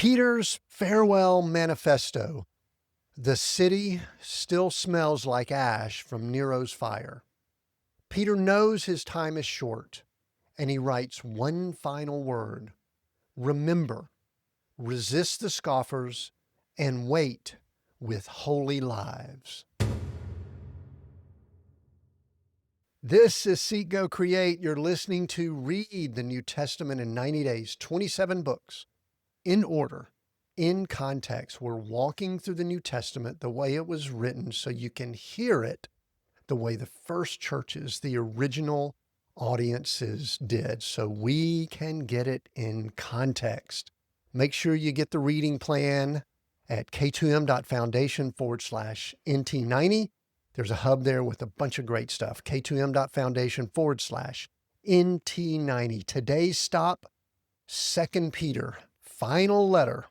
Peter's farewell manifesto. The city still smells like ash from Nero's fire. Peter knows his time is short, and he writes one final word. Remember, resist the scoffers, and wait with holy lives. This is Seek, Go, Create. You're listening to Read the New Testament in 90 days, 27 books, in order, in context. We're walking through the New Testament the way it was written so you can hear it the way the first churches, the original audiences did, so we can get it in context. Make sure you get the reading plan at k2m.foundation/NT90. There's a hub there with a bunch of great stuff. k2m.foundation/NT90. Today's stop, 2 Peter, final letter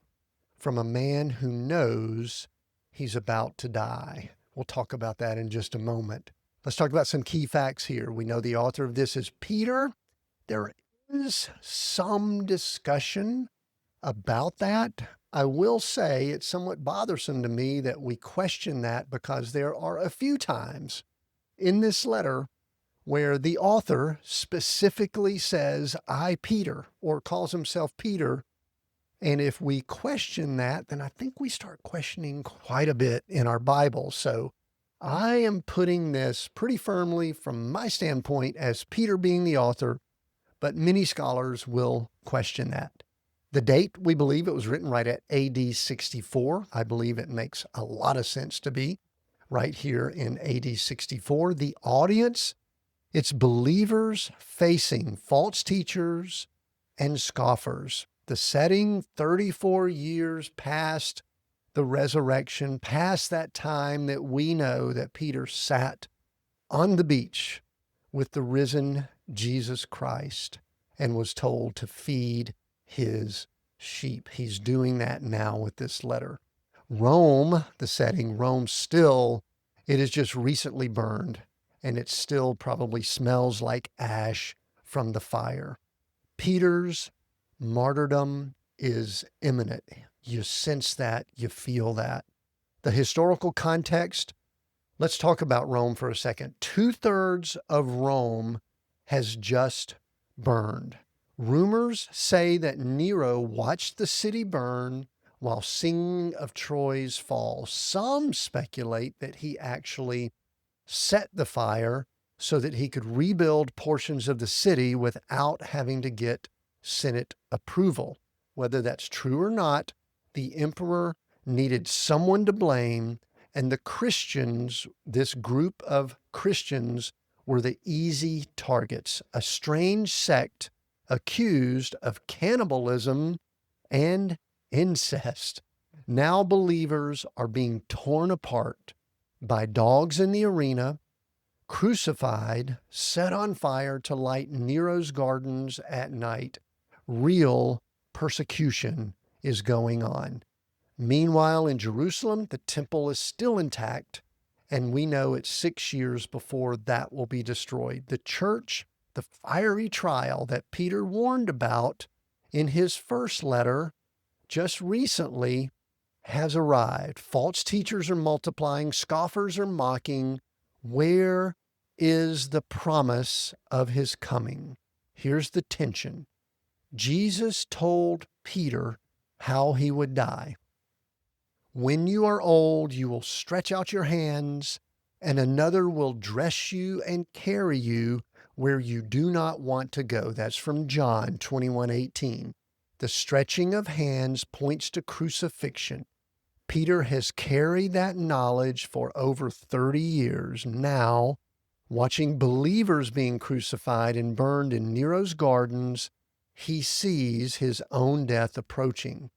from a man who knows he's about to die. We'll talk about that in just a moment. Let's talk about some key facts here. We know the author of this is Peter. There is some discussion about that. I will say it's somewhat bothersome to me that we question that, because there are a few times in this letter where the author specifically says, I, Peter, or calls himself Peter. And if we question that, then I think we start questioning quite a bit in our Bible. So I am putting this pretty firmly from my standpoint as Peter being the author, but many scholars will question that. The date, we believe it was written right at AD 64. I believe it makes a lot of sense to be right here in AD 64. The audience, it's believers facing false teachers and scoffers. The setting, 34 years past the resurrection, past that time that we know that Peter sat on the beach with the risen Jesus Christ and was told to feed his sheep. He's doing that now with this letter. Rome, the setting, Rome still, it is just recently burned, and it still probably smells like ash from the fire. Peter's martyrdom is imminent. You sense that, you feel that. The historical context, let's talk about Rome for a second. 2/3 of Rome has just burned. Rumors say that Nero watched the city burn while singing of Troy's fall. Some speculate that he actually set the fire so that he could rebuild portions of the city without having to get Senate approval. Whether that's true or not, the emperor needed someone to blame, and the Christians, this group of Christians, were the easy targets. A strange sect accused of cannibalism and incest. Now believers are being torn apart by dogs in the arena, crucified, set on fire to light Nero's gardens at night. Real persecution is going on. Meanwhile, in Jerusalem, the temple is still intact, and we know it's 6 years before that will be destroyed. The church, the fiery trial that Peter warned about in his first letter just recently, has arrived. False teachers are multiplying, scoffers are mocking. Where is the promise of his coming? Here's the tension. Jesus told Peter how he would die. When you are old, you will stretch out your hands, and another will dress you and carry you where you do not want to go. That's from John 21:18. The stretching of hands points to crucifixion. Peter has carried that knowledge for over 30 years. Now, watching believers being crucified and burned in Nero's gardens, he sees his own death approaching.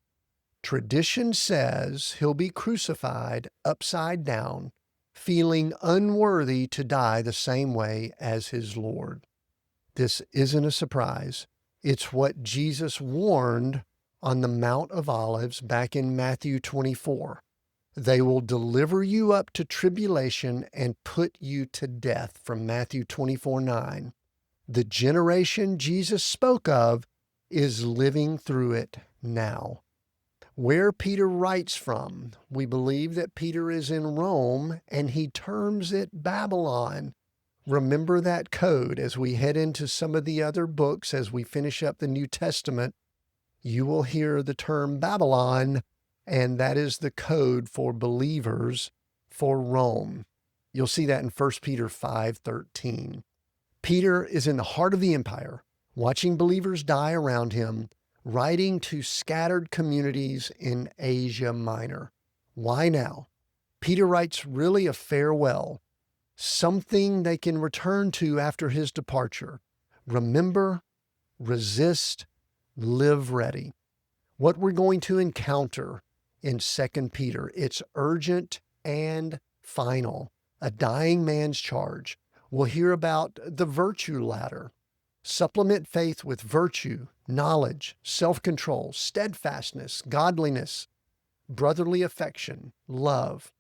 Tradition says he'll be crucified upside down, feeling unworthy to die the same way as his Lord. This isn't a surprise. It's what Jesus warned on the Mount of Olives back in Matthew 24. They will deliver you up to tribulation and put you to death, from Matthew 24:9. The generation Jesus spoke of is living through it now. Where Peter writes from, we believe that Peter is in Rome and he terms it Babylon. Remember that code as we head into some of the other books, as we finish up the New Testament. You will hear the term Babylon, and that is the code for believers for Rome. You'll see that in 1 Peter 5:13. Peter is in the heart of the empire, watching believers die around him, writing to scattered communities in Asia Minor. Why now? Peter writes really a farewell, something they can return to after his departure. Remember, resist, live ready. What we're going to encounter in 2 Peter, it's urgent and final, a dying man's charge. We'll hear about the virtue ladder. Supplement faith with virtue, knowledge, self-control, steadfastness, godliness, brotherly affection, love.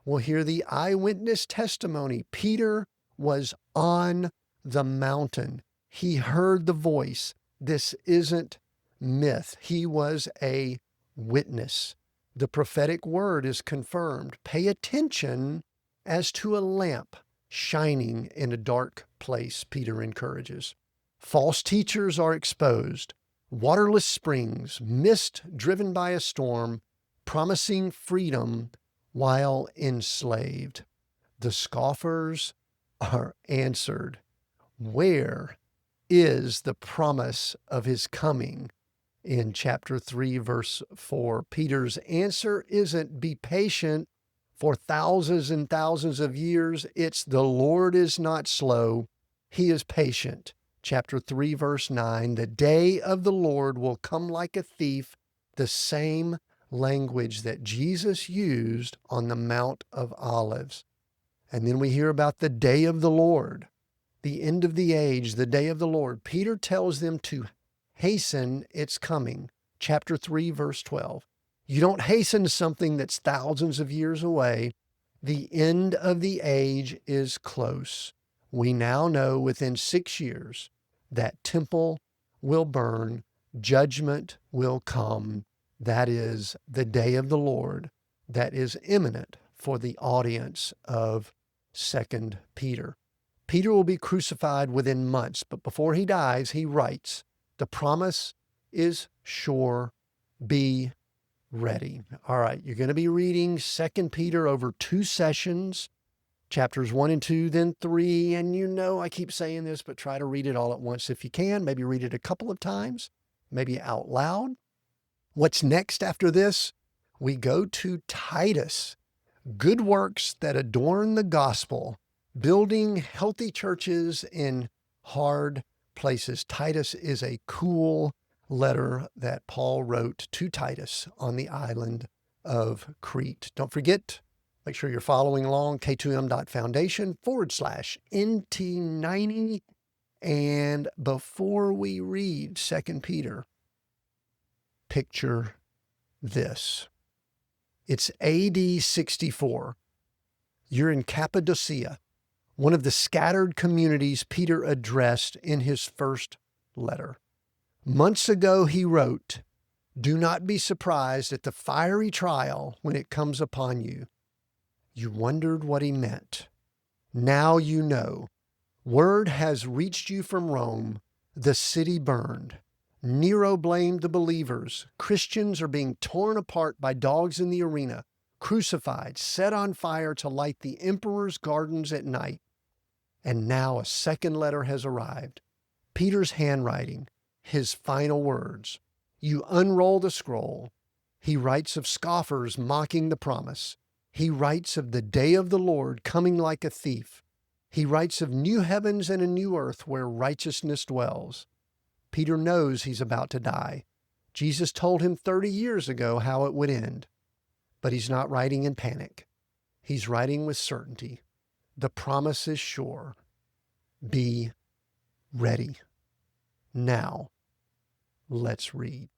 We'll hear the eyewitness testimony. Peter was on the mountain. He heard the voice. This isn't myth. He was a witness. The prophetic word is confirmed. Pay attention as to a lamp shining in a dark place, Peter encourages. False teachers are exposed. Waterless springs, mist driven by a storm, promising freedom while enslaved. The scoffers are answered. Where is the promise of his coming? In chapter 3, verse 4, Peter's answer isn't be patient for thousands and thousands of years. It's the Lord is not slow. He is patient. Chapter 3, verse 9, the day of the Lord will come like a thief, the same language that Jesus used on the Mount of Olives. And then we hear about the day of the Lord, the end of the age, the day of the Lord. Peter tells them to hasten its coming. Chapter 3, verse 12. You don't hasten something that's thousands of years away. The end of the age is close. We now know within 6 years that temple will burn, judgment will come. That is the day of the Lord that is imminent for the audience of 2 Peter. Peter will be crucified within months, but before he dies, he writes, the promise is sure. Be ready. All right, you're going to be reading 2 Peter over 2 sessions, chapters 1 and 2, then 3. And you know I keep saying this, but try to read it all at once if you can. Maybe read it a couple of times, maybe out loud. What's next after this? We go to Titus, good works that adorn the gospel, building healthy churches in hard places. Titus is a cool letter that Paul wrote to Titus on the island of Crete. Don't forget, make sure you're following along, k2m.foundation/NT90. And before we read 2 Peter, picture this. It's AD 64. You're in Cappadocia, one of the scattered communities Peter addressed in his first letter. Months ago, he wrote, do not be surprised at the fiery trial when it comes upon you. You wondered what he meant. Now you know. Word has reached you from Rome. The city burned. Nero blamed the believers. Christians are being torn apart by dogs in the arena, crucified, set on fire to light the emperor's gardens at night. And now a second letter has arrived. Peter's handwriting, his final words. You unroll the scroll. He writes of scoffers mocking the promise. He writes of the day of the Lord coming like a thief. He writes of new heavens and a new earth where righteousness dwells. Peter knows he's about to die. Jesus told him 30 years ago how it would end. But he's not writing in panic. He's writing with certainty. The promise is sure. Be ready. Now, let's read.